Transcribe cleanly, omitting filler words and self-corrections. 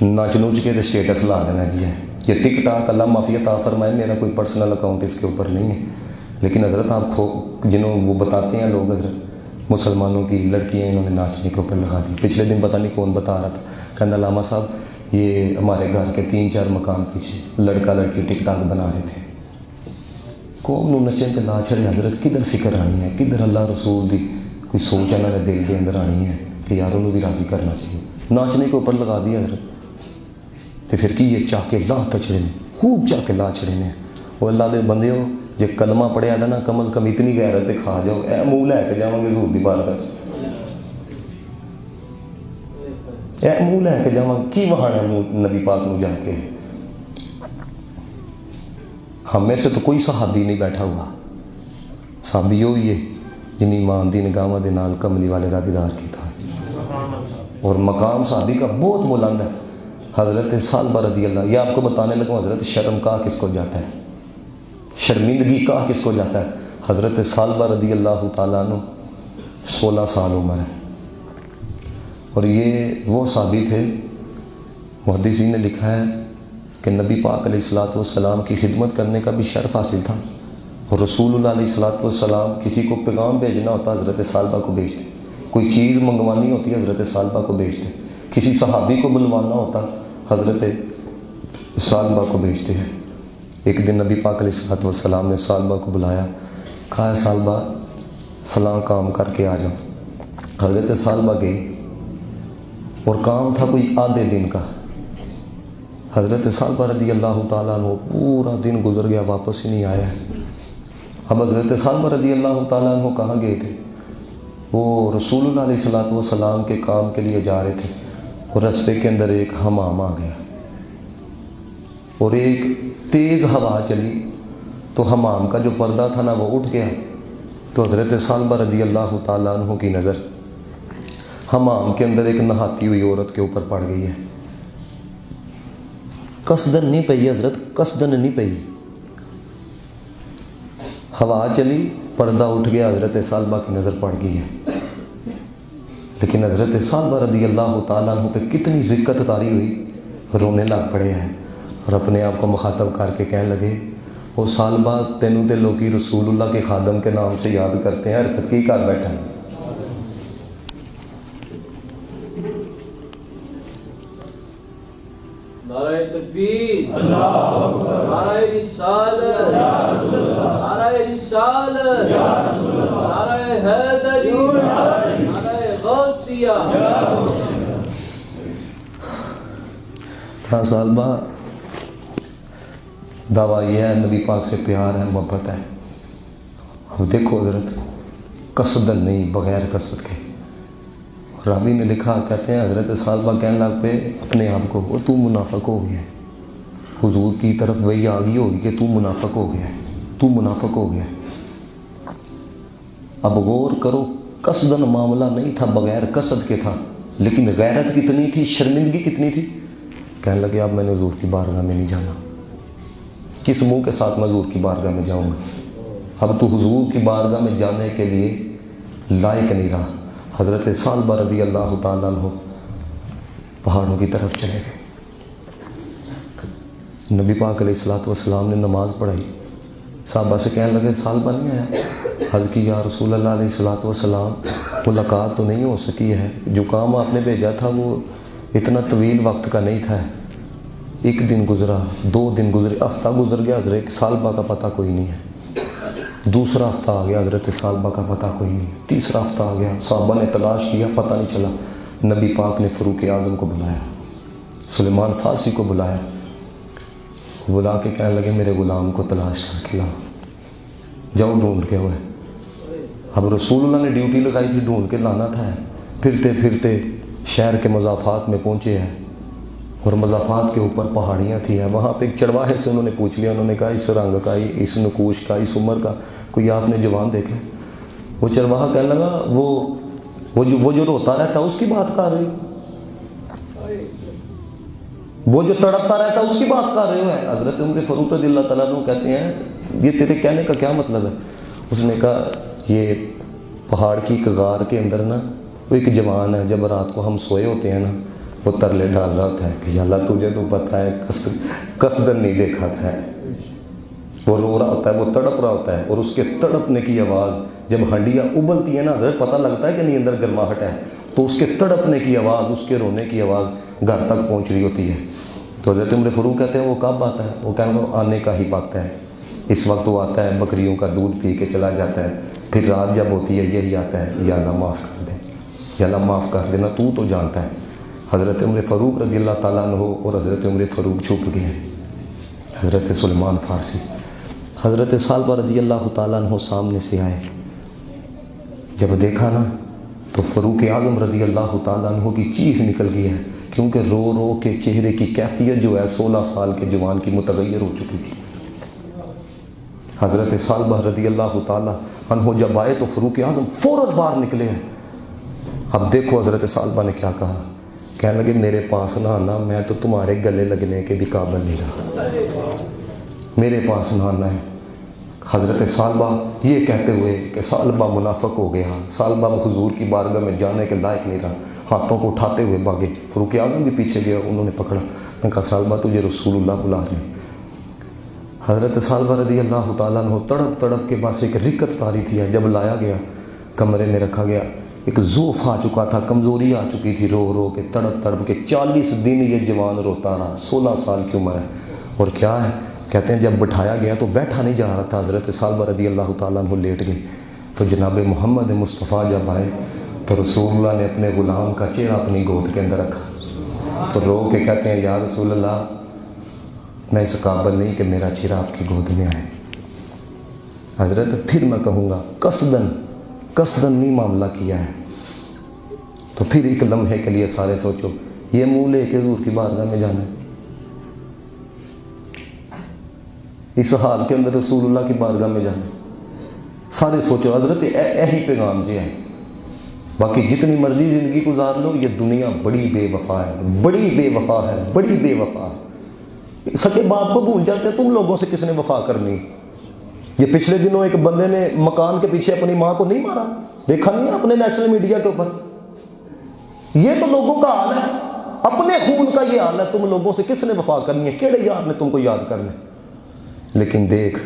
ناچ نوچ کے اسٹیٹس لا دینا جی ہے یہ ٹک ٹاک، اللہ معافی عطا فرمائے، میرا کوئی پرسنل اکاؤنٹ اس کے اوپر نہیں ہے، لیکن حضرت آپ جنہوں وہ بتاتے ہیں لوگ حضرت مسلمانوں کی لڑکیاں انہوں نے ناچنے کے اوپر لگا دی۔ پچھلے دن پتہ نہیں کون بتا رہا تھا، کہنا علامہ صاحب یہ ہمارے گھر کے 3-4 مکان پیچھے لڑکا لڑکی ٹک ٹاک بنا رہے تھے۔ قوم نو نچن تے لا چھڑے حضرت، کدھر فکر آنی ہے، کدھر اللہ رسول دی کوئی سوچ انہوں نے دل کے اندر آنی ہے کہ یار انہوں بھی راضی کرنا چاہیے۔ ناچنے کے اوپر لگا دیا حضرت، تو پھر کی یہ چاہ کے لا چھڑے نے، خوب چاہ کے لا چھڑے نے۔ وہ اللہ دے بندے ہو جے کلمہ پڑھیا تھا نا، کم از کم اتنی غیرت کھا جاؤ، اے منہ لے کے جاؤں گے حضور دی بارگاہ، اے منہ لے کے جاؤں کی وہانا منہ نبی پاک نو جا کے۔ ہم میں سے تو کوئی صحابی نہیں بیٹھا ہوا، صحابی ہوئی ہے جن ایمان دی نگاہاں دے نال کملی والے دا دیدار کیتا ہے، اور مقام صحابی کا بہت بلند ہے۔ حضرت ثعلبہ رضی اللہ، یہ آپ کو بتانے لگا حضرت شرم کہا کس کو جاتا ہے، شرمندگی کہا کس کو جاتا ہے۔ حضرت ثعلبہ رضی اللہ تعالیٰ عنہ 16 سال عمر ہے، اور یہ وہ صحابی تھے، محدثین نے لکھا ہے کہ نبی پاک علیہ الصلوۃ والسلام کی خدمت کرنے کا بھی شرف حاصل تھا، اور رسول اللہ علیہ الصلوۃ والسلام کسی کو پیغام بھیجنا ہوتا حضرت ثعلبہ کو بھیجتے، کوئی چیز منگوانی ہوتی ہے حضرت ثعلبہ کو بھیجتے، کسی صحابی کو بلوانا ہوتا حضرت ثعلبہ کو بھیجتے ہیں۔ ایک دن نبی پاک علیہ الصلوۃ والسلام نے ثعلبہ کو بلایا، کہا ثعلبہ فلاں کام کر کے آ جاؤ۔ حضرت ثعلبہ گئی، اور کام تھا کوئی آدھے دن کا۔ حضرت ثعلبہ رضی اللہ تعالیٰ عنہ پورا دن گزر گیا، واپس ہی نہیں آیا ہے۔ اب حضرت ثعلبہ رضی اللہ تعالیٰ عنہ کہاں گئے تھے؟ وہ رسول اللہ علیہ الصلوۃ والسلام کے کام کے لیے جا رہے تھے، اور رستے کے اندر ایک حمام آ گیا، اور ایک تیز ہوا چلی تو حمام کا جو پردہ تھا نا وہ اٹھ گیا، تو حضرت ثعلبہ رضی اللہ تعالیٰ عنہ کی نظر حمام کے اندر ایک نہاتی ہوئی عورت کے اوپر پڑ گئی ہے۔ قصدن نہیں پئی حضرت، قصدن نہیں پئی، ہوا چلی، پردہ اٹھ گیا، حضرت ثعلبہ کی نظر پڑ گئی ہے۔ لیکن حضرت ثعلبہ رضی اللہ تعالیٰ عنہ پہ کتنی رقت طاری ہوئی، رونے لگ پڑے ہیں، اور اپنے آپ کو مخاطب کر کے کہنے لگے، وہ ثعلبہ تینوں تے لوگی رسول اللہ کے خادم کے نام سے یاد کرتے ہیں، حرکت کی کر بیٹھا ہے۔ نعرہ تکبیر، اللہ اکبر، نعرہ رسالت، یا رسول اللہ، نعرہ رسالت، یا رسول اللہ، نعرہ حیدری، نعرہ غوثیہ، یا رسول اللہ۔ تھا ثعلبہ دعویٰ یہ ہے نبی پاک سے پیار ہے، محبت ہے۔ اب دیکھو حضرت، قصدن نہیں، بغیر قصد کے۔ راوی نے لکھا، کہتے ہیں حضرت ثعلبہ کہنے لگ پہ اپنے آپ کو، وہ تو منافق ہو گیا ہے، حضور کی طرف وہی آ گئی ہوگی کہ تو منافق ہو گیا ہے، تو منافق ہو گیا ہے۔ اب غور کرو، قصدن معاملہ نہیں تھا، بغیر قصد کے تھا، لیکن غیرت کتنی تھی، شرمندگی کتنی تھی۔ کہنے لگے اب میں نے حضور کی بارگاہ میں نہیں جانا، کس منہ کے ساتھ میں حضور کی بارگاہ میں جاؤں گا، اب تو حضور کی بارگاہ میں جانے کے لیے لائق نہیں رہا۔ حضرت ثعلبہ رضی اللہ تعالیٰ عنہ پہاڑوں کی طرف چلے گئے۔ نبی پاک علیہ الصلوۃ والسلام نے نماز پڑھائی، صحابہ سے کہنے لگے ثعلبہ نہیں آیا؟ حضرت کی یا رسول اللہ علیہ الصلوۃ والسلام ملاقات تو نہیں ہو سکی ہے، جو کام آپ نے بھیجا تھا وہ اتنا طویل وقت کا نہیں تھا، ایک دن گزرا، 2 دن گزرے، ہفتہ گزر گیا، حضرت ثعلبہ کا پتہ کوئی نہیں ہے، دوسرا ہفتہ آ گیا، حضرت ثعلبہ کا پتہ کوئی نہیں، تیسرا ہفتہ آ گیا، صحابہ نے تلاش کیا، پتہ نہیں چلا۔ نبی پاک نے فاروق اعظم کو بلایا، سلیمان فارسی کو بلایا، بلا کے کہنے لگے میرے غلام کو تلاش کر کے لاؤ، جاؤ ڈھونڈ کے ہوئے۔ اب رسول اللہ نے ڈیوٹی لگائی تھی، ڈھونڈ کے لانا تھا، پھرتے پھرتے شہر کے مضافات میں پہنچے ہیں، اور مضافات کے اوپر پہاڑیاں تھیں، وہاں پہ ایک چرواہے سے انہوں نے پوچھ لیا، انہوں نے کہا اس رنگ کا، اس نقوش کا، اس عمر کا کوئی آپ نے جوان دیکھا؟ وہ چرواہا کہنے لگا وہ جو روتا رہتا اس کی بات کر رہے ہو، وہ جو تڑپتا رہتا اس کی بات کر رہے ہو؟ حضرت عمر فاروق رضی اللہ تعالیٰ عنہ کہتے ہیں یہ تیرے کہنے کا کیا مطلب ہے؟ اس نے کہا یہ پہاڑ کی ایک غار کے اندر نا وہ ایک جوان ہے، جب رات کو ہم سوئے ہوتے ہیں نا، وہ ترلے ڈال رہا ہوتا ہے کہ یا اللہ تجھے تو پتہ ہے قصدن نہیں دیکھا تھا. وہ رو رہا ہوتا ہے, وہ تڑپ رہا ہوتا ہے, اور اس کے تڑپنے کی آواز جب ہنڈیاں ابلتی ہیں نا حضرت پتہ لگتا ہے کہ نہیں اندر گرماہٹ ہے, تو اس کے تڑپنے کی آواز, اس کے رونے کی آواز گھر تک پہنچ رہی ہوتی ہے. تو حضرت عمر فاروق کہتے ہیں وہ کب آتا ہے؟ وہ کہتے ہیں آنے کا ہی وقت ہے. اس وقت وہ آتا ہے, بکریوں کا دودھ پی کے چلا جاتا ہے, پھر رات جب ہوتی ہے یہی آتا ہے, یا اللہ معاف کر دے, یا اللہ معاف کر دینا, تو جانتا ہے. حضرت عمر فاروق رضی اللہ تعالیٰ عنہ اور حضرت عمر فاروق چھپ گئے. حضرت سلمان فارسی, حضرت ثعلبہ رضی اللہ تعالیٰ عنہ سامنے سے آئے. جب دیکھا نا تو فاروق اعظم رضی اللہ تعالیٰ عنہ کی چیخ نکل گئی ہے, کیونکہ رو رو کے چہرے کی کیفیت جو ہے 16 سال کے جوان کی متغیر ہو چکی تھی. حضرت ثعلبہ رضی اللہ تعالیٰ عنہ جب آئے تو فاروق اعظم فوراً باہر نکلے ہیں. اب دیکھو حضرت ثعلبہ نے کیا کہا, کہنے لگے میرے پاس نہ آنا, میں تو تمہارے گلے لگنے کے بھی قابل نہیں رہا, میرے پاس نہ آنا ہے. حضرت ثعلبہ یہ کہتے ہوئے کہ ثعلبہ منافق ہو گیا, ثعلبہ حضور کی بارگاہ میں جانے کے لائق نہیں رہا, ہاتھوں کو اٹھاتے ہوئے بھاگے. فاروق اعظم بھی پیچھے گیا, انہوں نے پکڑا, میں کہا ثعلبہ تجھے رسول اللہ بلا رہے ہیں. حضرت ثعلبہ رضی اللہ تعالیٰ عنہ تڑپ تڑپ کے پاس ایک رکت تاری تھی. جب لایا گیا کمرے میں رکھا گیا, ایک ضعف آ چکا تھا, کمزوری آ چکی تھی, رو رو کے تڑپ تڑپ کے 40 دن یہ جوان روتا رہا. 16 سال کی عمر ہے. اور کیا ہے کہتے ہیں جب بٹھایا گیا تو بیٹھا نہیں جا رہا تھا. حضرت ثعلبہ رضی اللہ تعالیٰ عنہ لیٹ گئے. تو جناب محمد مصطفیٰ جب آئے تو رسول اللہ نے اپنے غلام کا چہرہ اپنی گود کے اندر رکھا, تو رو کے کہتے ہیں یا رسول اللہ میں اس قابل نہیں کہ میرا چہرہ آپ کی گود میں آئے. حضرت پھر میں کہوں گا قصدن نہیں معاملہ کیا ہے. تو پھر ایک لمحے کے لیے سارے سوچو, یہ منہ لے کے حضور کی بارگاہ میں جانا ہے, اس حال کے اندر رسول اللہ کی بارگاہ میں جانا ہے. سارے سوچو حضرت یہی پیغام جی ہے. باقی جتنی مرضی زندگی گزار لو, یہ دنیا بڑی بے وفا ہے, بڑی بے وفا ہے, بڑی بے وفا ہے. سکے باپ کو بھول جاتے ہیں, تم لوگوں سے کس نے وفا کرنی. یہ پچھلے دنوں ایک بندے نے مکان کے پیچھے اپنی ماں کو نہیں مارا, دیکھا نہیں اپنے نیشنل میڈیا کے اوپر. یہ تو لوگوں کا حال ہے, اپنے خون کا یہ حال ہے. تم لوگوں سے کس نے وفا کرنی ہے, کیڑے یار نے تم کو یاد کرنا ہے. لیکن دیکھ